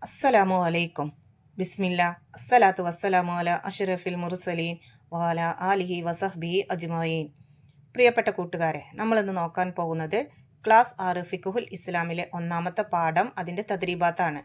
അസ്സലാമു അലൈക്കും. ബിസ്മില്ല. അസ്സലാത്തു വസ്സലാമു അല അഷ്റഫിൽ മുർസലീൻ വാല ആലിഹി വസഹ്ബിഹി അജ്മഈൻ. പ്രിയപ്പെട്ട കൂട്ടുകാരെ, നമ്മളിന്ന് നോക്കാൻ പോകുന്നത് ക്ലാസ് 6 ഫിഖുൽ ഇസ്ലാമിലെ ഒന്നാമത്തെ പാഠം, അതിൻ്റെ തദ്രീബാത്താണ്.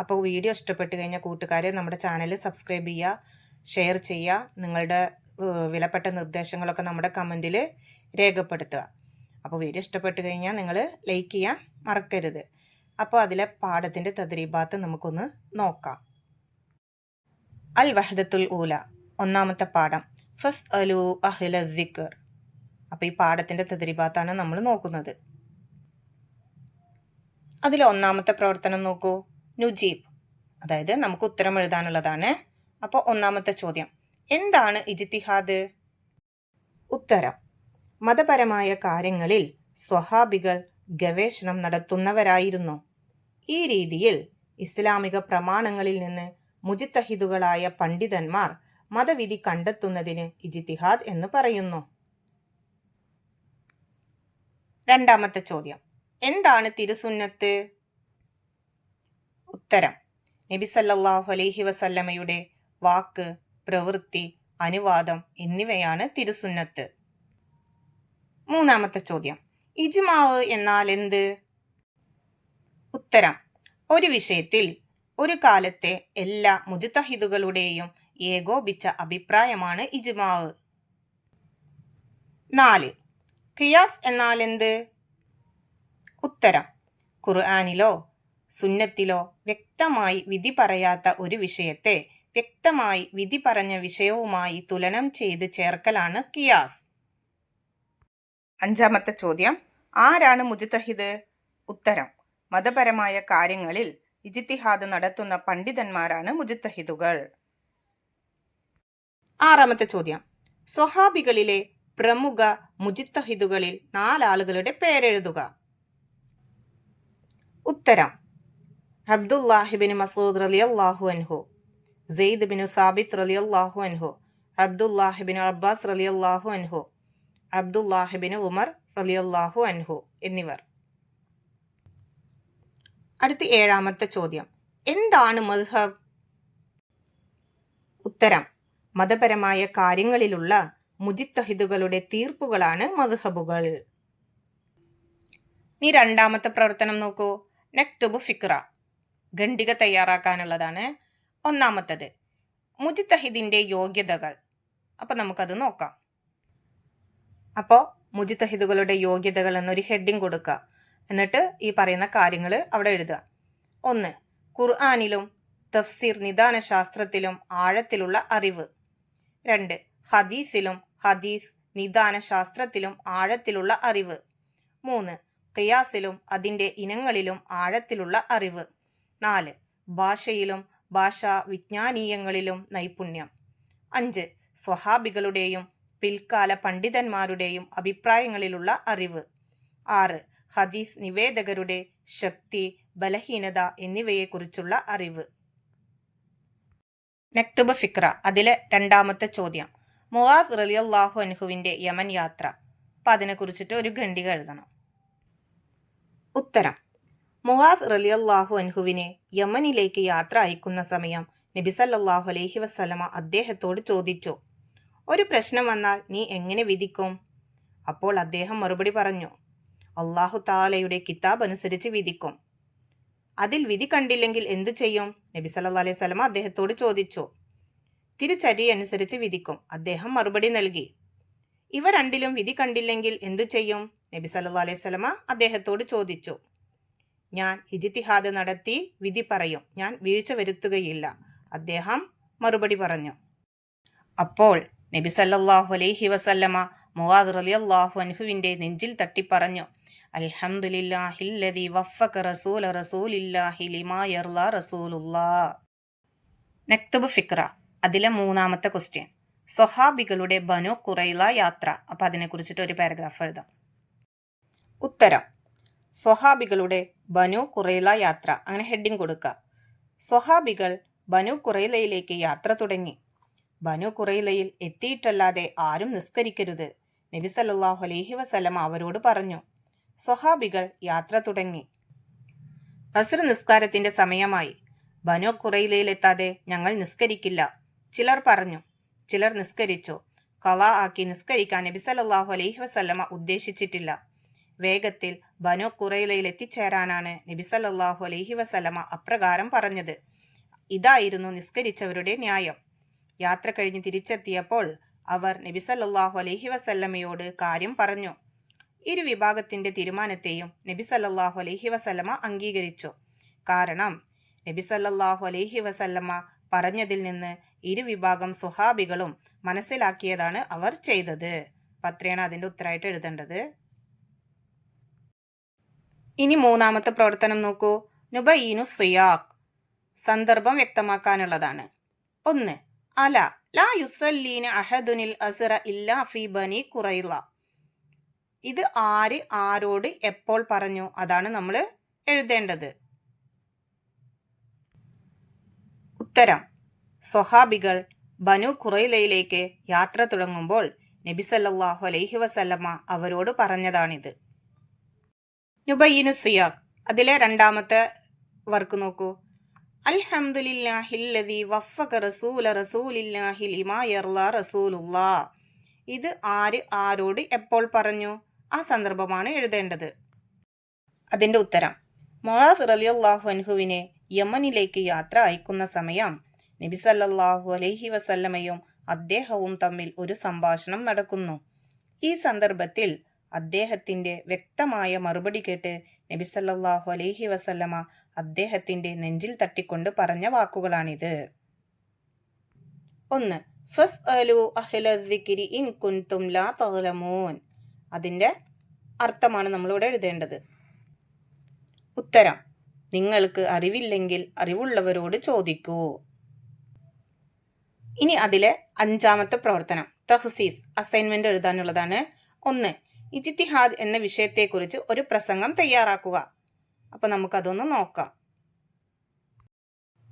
അപ്പോൾ വീഡിയോ ഇഷ്ടപ്പെട്ട് കഴിഞ്ഞാൽ കൂട്ടുകാരെ നമ്മുടെ ചാനൽ സബ്സ്ക്രൈബ് ചെയ്യുക, ഷെയർ ചെയ്യുക, നിങ്ങളുടെ വിലപ്പെട്ട നിർദ്ദേശങ്ങളൊക്കെ നമ്മുടെ കമൻറ്റിൽ രേഖപ്പെടുത്തുക. അപ്പോൾ വീഡിയോ ഇഷ്ടപ്പെട്ട് കഴിഞ്ഞാൽ നിങ്ങൾ ലൈക്ക് ചെയ്യാൻ മറക്കരുത്. അപ്പോൾ അതിലെ പാഠത്തിൻ്റെ തദ്രീബാത്ത് നമുക്കൊന്ന് നോക്കാം. അൽ വഹദത്തുൽ ഊല, ഒന്നാമത്തെ പാഠം. ഫസ് അലു അഹ്ല ദിക്ർ. അപ്പോൾ ഈ പാഠത്തിൻ്റെ തദ്രീബാത്താണ് നമ്മൾ നോക്കുന്നത്. അതിൽ ഒന്നാമത്തെ പ്രവർത്തനം നോക്കൂ, നുജീബ്, അതായത് നമുക്ക് ഉത്തരം എഴുതാനുള്ളതാണ്. അപ്പോൾ ഒന്നാമത്തെ ചോദ്യം, എന്താണ് ഇജ്തിഹാദ്? ഉത്തരം, മതപരമായ കാര്യങ്ങളിൽ സ്വഹാബികൾ ഗവേഷണം നടത്തുന്നവരായിരുന്നു. ഈ രീതിയിൽ ഇസ്ലാമിക പ്രമാണങ്ങളിൽ നിന്ന് മുജ്തഹിദുകളായ പണ്ഡിതന്മാർ മതവിധി കണ്ടെത്തുന്നതിന് ഇജ്തിഹാദ് എന്ന് പറയുന്നു. രണ്ടാമത്തെ ചോദ്യം, എന്താണ് തിരുസുന്നത്ത്? ഉത്തരം, നബി സല്ലല്ലാഹു അലൈഹി വസല്ലമയുടെ വാക്ക്, പ്രവൃത്തി, അനുവാദം എന്നിവയാണ് തിരുസുന്നത്ത്. മൂന്നാമത്തെ ചോദ്യം, ഇജ്മാഅ് എന്നാൽ എന്ത്? ഉത്തരം, ഒരു വിഷയത്തിൽ ഒരു കാലത്തെ എല്ലാ മുജ്തഹിദുകളുടെയും ഏകോപിച്ച അഭിപ്രായമാണ് ഇജ്മാഅ്. 4. ഖിയാസ് എന്നാൽ എന്ത്? ഉത്തരം, ഖുർആനിലോ സുന്നത്തിലോ വ്യക്തമായി വിധി പറയാത്ത ഒരു വിഷയത്തെ വ്യക്തമായി വിധി പറഞ്ഞ വിഷയവുമായി തുലനം ചെയ്ത് ചേർക്കലാണ് ഖിയാസ്. അഞ്ചാമത്തെ ചോദ്യം, ആരാണ് മുജ്തഹിദ്? ഉത്തരം, മതപരമായ കാര്യങ്ങളിൽ ഇജ്തിഹാദ് നടത്തുന്ന പണ്ഡിതന്മാരാണ് മുജ്തഹിദുകൾ. ആറാമത്തെ ചോദ്യം, സ്വഹാബികളിലെ പ്രമുഖ മുജ്തഹിദുകളിൽ 4 ആളുകളുടെ പേരെഴുതുക. ഉത്തരം, അബ്ദുല്ലാഹിബിൻ മസൂദ് റളിയല്ലാഹു അൻഹു, സെയ്ദ് ബിൻ സാബിത്ത് റളിയല്ലാഹു അൻഹു, അബ്ദുല്ലാഹിബിൻ അബ്ബാസ് റളിയല്ലാഹു അൻഹു, അബ്ദുല്ലാഹിബിൻ ഉമർ റളിയല്ലാഹു അൻഹു എന്നിവർ. അടുത്ത 7ാമത്തെ ചോദ്യം, എന്താണ് മദ്ഹബ്? ഉത്തരം, മതപരമായ കാര്യങ്ങളിലുള്ള മുജ്തഹിദുകളുടെ തീർപ്പുകളാണ് മദ്ഹബുകൾ. ഇനി 2ാമത്തെ പ്രവർത്തനം നോക്കൂ, നക്തുബു ഫിക്ര, ഖണ്ഡിക തയ്യാറാക്കാനുള്ളതാണ്. ഒന്നാമത്തത്, മുജ്തഹിദിന്റെ യോഗ്യതകൾ. അപ്പം നമുക്കത് നോക്കാം. അപ്പോൾ മുജ്തഹിദുകളുടെ യോഗ്യതകൾ എന്നൊരു ഹെഡിങ് കൊടുക്കുക. എന്നിട്ട് ഈ പറയുന്ന കാര്യങ്ങൾ അവിടെ എഴുതുക. 1. ഖുർആനിലും തഫ്സീർ നിദാന ശാസ്ത്രത്തിലും ആഴത്തിലുള്ള അറിവ്. 2. ഹദീസിലും ഹദീസ് നിദാന ശാസ്ത്രത്തിലും ആഴത്തിലുള്ള അറിവ്. 3. ഖിയാസിലും അതിൻ്റെ ഇനങ്ങളിലും ആഴത്തിലുള്ള അറിവ്. 4. ഭാഷയിലും ഭാഷാ വിജ്ഞാനീയങ്ങളിലും നൈപുണ്യം. 5. സ്വഹാബികളുടെയും പിൽക്കാല പണ്ഡിതന്മാരുടെയും അഭിപ്രായങ്ങളിലുള്ള അറിവ്. 6. ഹദീസ് നിവേദകരുടെ ശക്തി, ബലഹീനത എന്നിവയെക്കുറിച്ചുള്ള അറിവ്. നക്തുബ് ഫിക്ര, അതിലെ 2ാമത്തെ ചോദ്യം, മുആദ് റളിയല്ലാഹു അൻഹുവിന്റെ യമൻ യാത്ര. അപ്പം അതിനെക്കുറിച്ചിട്ട് ഒരു ഖണ്ഡിക എഴുതണം. ഉത്തരം, മുആദ് റളിയല്ലാഹു അൻഹുവിനെ യമനിലേക്ക് യാത്ര അയക്കുന്ന സമയം നബി സല്ലല്ലാഹു അലൈഹി വസല്ലമ അദ്ദേഹത്തോട് ചോദിച്ചു, ഒരു പ്രശ്നം വന്നാൽ നീ എങ്ങനെ വിധിക്കും? അപ്പോൾ അദ്ദേഹം മറുപടി പറഞ്ഞു, അല്ലാഹു തആലയുടെ കിതാബ് അനുസരിച്ച് വിധിക്കും. അതിൽ വിധി കണ്ടില്ലെങ്കിൽ എന്തു ചെയ്യും? നബി സല്ലല്ലാഹു അലൈഹി വസല്ലമ അദ്ദേഹത്തോട് ചോദിച്ചു. തിരുചര്യ അനുസരിച്ച് വിധിക്കും, അദ്ദേഹം മറുപടി നൽകി. ഇവ രണ്ടിലും വിധി കണ്ടില്ലെങ്കിൽ എന്തു ചെയ്യും? നബി സല്ലല്ലാഹു അലൈഹി വസല്ലമ അദ്ദേഹത്തോട് ചോദിച്ചു. ഞാൻ ഇജ്തിഹാദ് നടത്തി വിധി പറയും, ഞാൻ വീഴ്ച വരുത്തുകയില്ല, അദ്ദേഹം മറുപടി പറഞ്ഞു. അപ്പോൾ നബി സല്ലല്ലാഹു അലൈഹി വസല്ലമ മുആദ് റളിയല്ലാഹു അൻഹുവിന്റെ നെഞ്ചിൽ തട്ടി പറഞ്ഞു, അൽഹംദുലില്ലാഹില്ലദി വഫഖ റസൂല റസൂലില്ലാഹി ലിമാ യർളാ റസൂലുള്ളാഹ്. നക്തുബ് ഫിക്ര, അതിലെ 3ാമത്തെ ക്വസ്റ്റ്യൻ, സ്വഹാബികളുടെ ബനു ഖുറൈള യാത്ര. അപ്പം അതിനെക്കുറിച്ചിട്ട് ഒരു പാരഗ്രാഫ് എഴുതാം. ഉത്തരം, സ്വഹാബികളുടെ ബനു ഖുറൈള യാത്ര, അങ്ങനെ ഹെഡിങ് കൊടുക്കുക. സ്വഹാബികൾ ബനു ഖുറൈളയിലേക്ക് യാത്ര തുടങ്ങി. ബനു ഖുറൈളയിൽ എത്തിയിട്ടല്ലാതെ ആരും നിസ്കരിക്കരുത്, നബി സല്ലല്ലാഹു അലൈഹി വസല്ലമ അവരോട് പറഞ്ഞു. സ്വഹാബികൾ യാത്ര തുടങ്ങി. അസ്ർ നിസ്കാരത്തിന്റെ സമയമായി. ബനു ഖുറൈലയിലെത്താതെ ഞങ്ങൾ നിസ്കരിക്കില്ല. ചിലർ പറഞ്ഞു. ചിലർ നിസ്കരിച്ചു. ഖളാ ആക്കി നിസ്കരിക്കാൻ നബി സല്ലല്ലാഹു അലൈഹി വസല്ലമ ഉദ്ദേശിച്ചിട്ടില്ല. വേഗത്തിൽ ബനു ഖുറൈലയിൽ എത്തിച്ചേരാനാണ് നബി സല്ലല്ലാഹു അലൈഹി വസല്ലമ അപ്രകാരം പറഞ്ഞത്. ഇതായിരുന്നു നിസ്കരിച്ചവരുടെ ന്യായം. യാത്ര കഴിഞ്ഞ് തിരിച്ചെത്തിയപ്പോൾ അവർ നബി സല്ലല്ലാഹു അലൈഹി വസല്ലമയോട് കാര്യം പറഞ്ഞു. ഇരു വിഭാഗത്തിന്റെ തീരുമാനത്തെയും നബി സല്ലല്ലാഹു അലൈഹി വസല്ലമ അംഗീകരിച്ചു. കാരണം നബി സല്ലല്ലാഹു അലൈഹി വസല്ലമ പറഞ്ഞതിൽ നിന്ന് ഇരുവിഭാഗം സ്വഹാബികളും മനസ്സിലാക്കിയതാണ് അവർ ചെയ്തത്. അത്രയാണ് അതിന്റെ ഉത്തരമായിട്ട് എഴുതേണ്ടത്. ഇനി മൂന്നാമത്തെ പ്രവർത്തനം നോക്കൂ. നുബയ്യിനു സിയാഖ്, സന്ദർഭം വ്യക്തമാക്കാനുള്ളതാണ്. 1. അല ലാ യുസല്ലീന അഹദുനിൽ അസ്റ ഇല്ലാ ഫി ബനി ഖുറൈള. ഇത് ആര് ആരോട് എപ്പോൾ പറഞ്ഞു, അതാണ് നമ്മൾ എഴുതേണ്ടത്. ഉത്തരം: സ്വഹാബികൾ ബനു ഖുറൈലയിലേക്ക് യാത്ര തുടങ്ങുമ്പോൾ നബി സല്ലല്ലാഹു അലൈഹി വസല്ലമ അവരോട് പറഞ്ഞതാണിത്. നുബയ്യിനു സിയാഖ്, അതിലെ രണ്ടാമത്തെ വർക്ക് നോക്കൂ. അൽഹംദുലില്ലാഹില്ലദീ വഫഖ റസൂല റസൂലില്ലാഹി ലിമാ യർളാ റസൂലുള്ളാഹ്. ഇത് ആര് ആരോട് എപ്പോൾ പറഞ്ഞു, ആ സന്ദർഭമാണ് എഴുതേണ്ടത്. അതിന്റെ ഉത്തരം: മുആദ് റളിയല്ലാഹു അൻഹുവിനെ യമനിലേക്ക് യാത്ര അയക്കുന്ന സമയം നബി സല്ലല്ലാഹു അലൈഹി വസല്ലമയും അദ്ദേഹവും തമ്മിൽ ഒരു സംഭാഷണം നടക്കുന്നു. ഈ സന്ദർഭത്തിൽ അദ്ദേഹത്തിന്റെ വ്യക്തമായ മറുപടി കേട്ട് നബി സല്ലല്ലാഹു അലൈഹി വസല്ലമ അദ്ദേഹത്തിന്റെ നെഞ്ചിൽ തട്ടിക്കൊണ്ട് പറഞ്ഞ വാക്കുകളാണിത്. 1. ഫസ്അലു അഹ്ല ദിക്രി ഇൻ കുൻതും ലാ തഅലമൂൻ. അതിന്റെ അർത്ഥമാണ് നമ്മളിവിടെ എഴുതേണ്ടത്. ഉത്തരം: നിങ്ങൾക്ക് അറിവില്ലെങ്കിൽ അറിവുള്ളവരോട് ചോദിക്കൂ. ഇനി അതിലെ അഞ്ചാമത്തെ പ്രവർത്തനം തഹ്സീസ്, അസൈൻമെന്റ് എഴുതാനുള്ളതാണ്. 1. ഇജ്തിഹാദ് എന്ന വിഷയത്തെക്കുറിച്ച് ഒരു പ്രസംഗം തയ്യാറാക്കുക. അപ്പൊ നമുക്കതൊന്ന് നോക്കാം.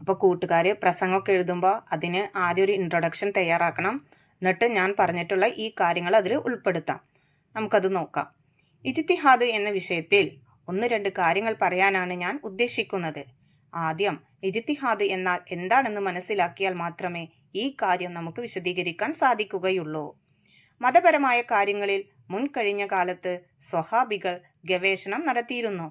അപ്പോൾ കൂട്ടുകാർ പ്രസംഗമൊക്കെ എഴുതുമ്പോൾ അതിന് ആദ്യം ഒരു ഇൻട്രൊഡക്ഷൻ തയ്യാറാക്കണം. എന്നിട്ട് ഞാൻ പറഞ്ഞിട്ടുള്ള ഈ കാര്യങ്ങൾ അതിൽ ഉൾപ്പെടുത്താം. നമുക്കത് നോക്കാം. ഇജ്തിഹാദ് എന്ന വിഷയത്തിൽ 1-2 കാര്യങ്ങൾ പറയാനാണ് ഞാൻ ഉദ്ദേശിക്കുന്നത്. ആദ്യം ഇജ്തിഹാദ് എന്നാൽ എന്താണെന്ന് മനസ്സിലാക്കിയാൽ മാത്രമേ ഈ കാര്യം നമുക്ക് വിശദീകരിക്കാൻ സാധിക്കുകയുള്ളൂ. മതപരമായ കാര്യങ്ങളിൽ മുൻകഴിഞ്ഞ കാലത്ത് സ്വഹാബികൾ ഗവേഷണം നടത്തിയിരുന്നു.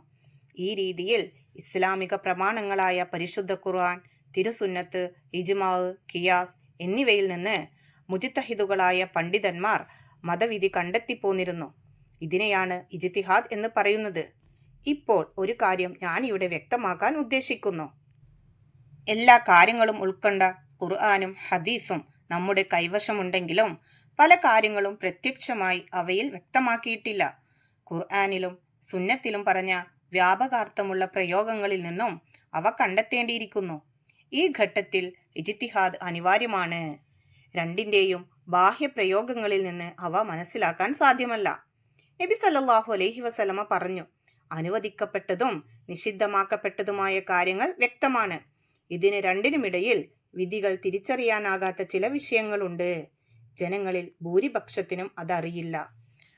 ഈ രീതിയിൽ ഇസ്ലാമിക പ്രമാണങ്ങളായ പരിശുദ്ധ ഖുർആൻ, തിരുസുന്നത്ത്, ഇജ്മാഅ്, ഖിയാസ് എന്നിവയിൽ നിന്ന് മുജ്തഹിദുകളായ പണ്ഡിതന്മാർ മതവിധി കണ്ടെത്തിപ്പോന്നിരുന്നു. ഇതിനെയാണ് ഇജ്തിഹാദ് എന്ന് പറയുന്നത്. ഇപ്പോൾ ഒരു കാര്യം ഞാനിവിടെ വ്യക്തമാക്കാൻ ഉദ്ദേശിക്കുന്നു. എല്ലാ കാര്യങ്ങളും ഉൾക്കൊണ്ട ഖുർആനും ഹദീസും നമ്മുടെ കൈവശമുണ്ടെങ്കിലും പല കാര്യങ്ങളും പ്രത്യക്ഷമായി അവയിൽ വ്യക്തമാക്കിയിട്ടില്ല. ഖുർആനിലും സുന്നത്തിലും പറഞ്ഞ വ്യാപകാർത്ഥമുള്ള പ്രയോഗങ്ങളിൽ നിന്നും അവ കണ്ടെത്തേണ്ടിയിരിക്കുന്നു. ഈ ഘട്ടത്തിൽ ഇജ്തിഹാദ് അനിവാര്യമാണ്. രണ്ടിന്റെയും ബാഹ്യപ്രയോഗങ്ങളിൽ നിന്ന് അവ മനസ്സിലാക്കാൻ സാധ്യമല്ല. നബി സല്ലല്ലാഹു അലൈഹി വസല്ലമ പറഞ്ഞു, അനുവദിക്കപ്പെട്ടതും നിഷിദ്ധമാക്കപ്പെട്ടതുമായ കാര്യങ്ങൾ വ്യക്തമാണ്. ഇതിന് രണ്ടിനുമിടയിൽ വിധികൾ തിരിച്ചറിയാനാകാത്ത ചില വിഷയങ്ങളുണ്ട്. ജനങ്ങളിൽ ഭൂരിപക്ഷത്തിനും അതറിയില്ല.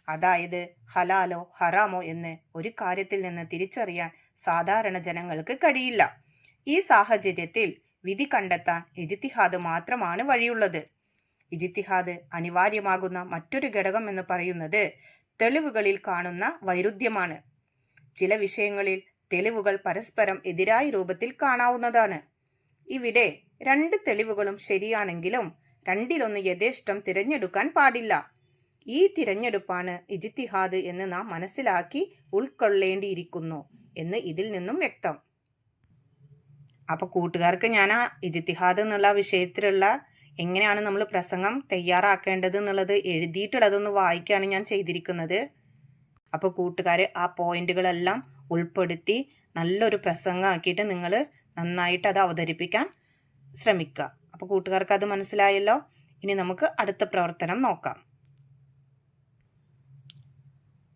അതായത് ഹലാലോ ഹറാമോ എന്ന് ഒരു കാര്യത്തിൽ നിന്ന് തിരിച്ചറിയാൻ സാധാരണ ജനങ്ങൾക്ക് കഴിയില്ല. ഈ സാഹചര്യത്തിൽ വിധി കണ്ടെത്താൻ ഇജ്തിഹാദ് മാത്രമാണ് വഴിയുള്ളത്. ഇജ്തിഹാദ് അനിവാര്യമാകുന്ന മറ്റൊരു ഘടകം എന്ന് പറയുന്നത് തെളിവുകളിൽ കാണുന്ന വൈരുദ്ധ്യമാണ്. ചില വിഷയങ്ങളിൽ തെളിവുകൾ പരസ്പരം എതിരായ രൂപത്തിൽ കാണാവുന്നതാണ്. ഇവിടെ 2 തെളിവുകളും ശരിയാണെങ്കിലും രണ്ടിലൊന്ന് യഥേഷ്ടം തിരഞ്ഞെടുക്കാൻ പാടില്ല. ഈ തിരഞ്ഞെടുപ്പാണ് ഇജ്തിഹാദ് എന്ന് നാം മനസ്സിലാക്കി ഉൾക്കൊള്ളേണ്ടിയിരിക്കുന്നു എന്ന് ഇതിൽ നിന്നും വ്യക്തം. അപ്പൊ കൂട്ടുകാർക്ക് ഞാൻ ആ ഇജ്തിഹാദ് എന്നുള്ള വിഷയത്തിലുള്ള എങ്ങനെയാണ് നമ്മൾ പ്രസംഗം തയ്യാറാക്കേണ്ടത് എന്നുള്ളത് എഴുതിയിട്ടുള്ളതൊന്ന് വായിക്കുകയാണ് ഞാൻ ചെയ്തിരിക്കുന്നത്. അപ്പോൾ കൂട്ടുകാർ ആ പോയിന്റുകളെല്ലാം ഉൾപ്പെടുത്തി നല്ലൊരു പ്രസംഗം ആക്കിയിട്ട് നിങ്ങൾ നന്നായിട്ട് അത് അവതരിപ്പിക്കാൻ ശ്രമിക്കുക. അപ്പോൾ കൂട്ടുകാർക്ക് അത് മനസ്സിലായല്ലോ. ഇനി നമുക്ക് അടുത്ത പ്രവർത്തനം നോക്കാം.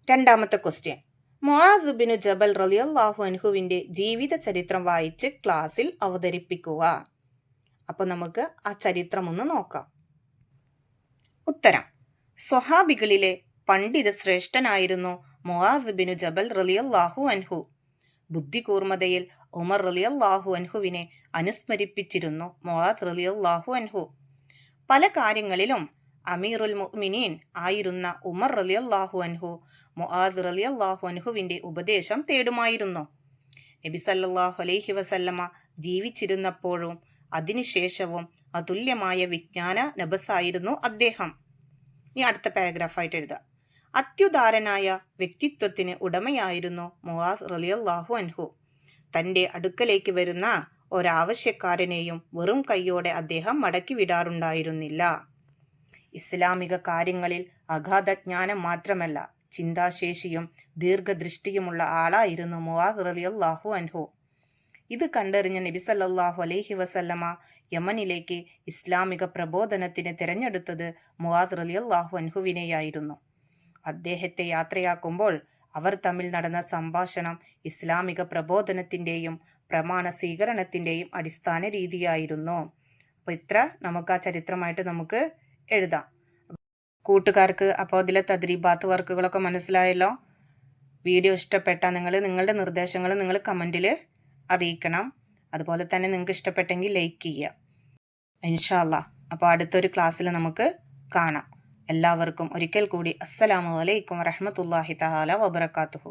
രണ്ടാമത്തെ ക്വസ്റ്റ്യൻ, മുആദ് ബിൻ ജബൽ റളിയല്ലാഹു അൻഹുവിന്റെ ജീവിത ചരിത്രം വായിച്ച് ക്ലാസ്സിൽ അവതരിപ്പിക്കുക. അപ്പോൾ നമുക്ക് ആ ചരിത്രം ഒന്ന് നോക്കാം. ഉത്തരം: സ്വഹാബികളിലെ പണ്ഡിത ശ്രേഷ്ഠനായിരുന്നു മുആദ് ബിൻ ജബൽ റളിയല്ലാഹു അൻഹു. ബുദ്ധികൂർമ്മതയിൽ ഉമർ റളിയല്ലാഹു അൻഹുവിനെ അനുസ്മരിപ്പിച്ചിരുന്നു മുആദ് റളിയല്ലാഹു അൻഹു. പല കാര്യങ്ങളിലും അമീറുൽ മുഅ്മിനീൻ ആയിരുന്ന ഉമർ റളിയല്ലാഹു അൻഹു മുആദ് റളിയല്ലാഹു അൻഹുവിന്റെ ഉപദേശം തേടുമായിരുന്നു. നബി സല്ലല്ലാഹു അലൈഹി വസല്ലമ ജീവിച്ചിരുന്നപ്പോഴും അതിനുശേഷവും അതുല്യമായ വിജ്ഞാന നബസായിരുന്നു അദ്ദേഹം. ഇനി അടുത്ത പാരഗ്രാഫായിട്ട് എഴുതാം. അത്യുദാരനായ വ്യക്തിത്വത്തിന് ഉടമയായിരുന്നു മുആദ് റളിയല്ലാഹു അൻഹു. തൻ്റെ അടുക്കലേക്ക് വരുന്ന ഒരാവശ്യക്കാരനെയും വെറും കൈയോടെ അദ്ദേഹം മടക്കി വിടാറുണ്ടായിരുന്നില്ല. ഇസ്ലാമിക കാര്യങ്ങളിൽ അഗാധജ്ഞാനം മാത്രമല്ല, ചിന്താശേഷിയും ദീർഘദൃഷ്ടിയുമുള്ള ആളായിരുന്നു മുആദ് റളിയല്ലാഹു അൻഹു. ഇത് കണ്ടറിഞ്ഞ നബി സല്ലല്ലാഹു അലൈഹി വസല്ലമ യമനിലേക്ക് ഇസ്ലാമിക പ്രബോധനത്തിന് തിരഞ്ഞെടുത്തത് മുആദ് റളിയല്ലാഹു അൻഹുവിനെയായിരുന്നു. അദ്ദേഹത്തെ യാത്രയാക്കുമ്പോൾ അവർ തമ്മിൽ നടന്ന സംഭാഷണം ഇസ്ലാമിക പ്രബോധനത്തിൻ്റെയും പ്രമാണ സ്വീകരണത്തിൻ്റെയും അടിസ്ഥാന രീതിയായിരുന്നു. അപ്പോൾ ഇത്ര നമുക്ക് ആ ചരിത്രമായിട്ട് നമുക്ക് എഴുതാം. കൂട്ടുകാർക്ക് അപ്പോൾ അതിലെ തദ്രീബാത്ത് വർക്കുകളൊക്കെ മനസ്സിലായല്ലോ. വീഡിയോ ഇഷ്ടപ്പെട്ടാൽ നിങ്ങളുടെ നിർദ്ദേശങ്ങൾ നിങ്ങൾ കമൻറ്റിൽ അറിയിക്കണം. അതുപോലെ തന്നെ നിങ്ങൾക്ക് ഇഷ്ടപ്പെട്ടെങ്കിൽ ലൈക്ക് ചെയ്യുക. ഇൻഷാ അല്ലാ. അപ്പോൾ അടുത്തൊരു ക്ലാസ്സിൽ നമുക്ക് കാണാം. എല്ലാവർക്കും ഒരിക്കൽ കൂടി അസ്സലാമു അലൈക്കും വറഹ്മത്തുള്ളാഹി തആല വബറകാതുഹു.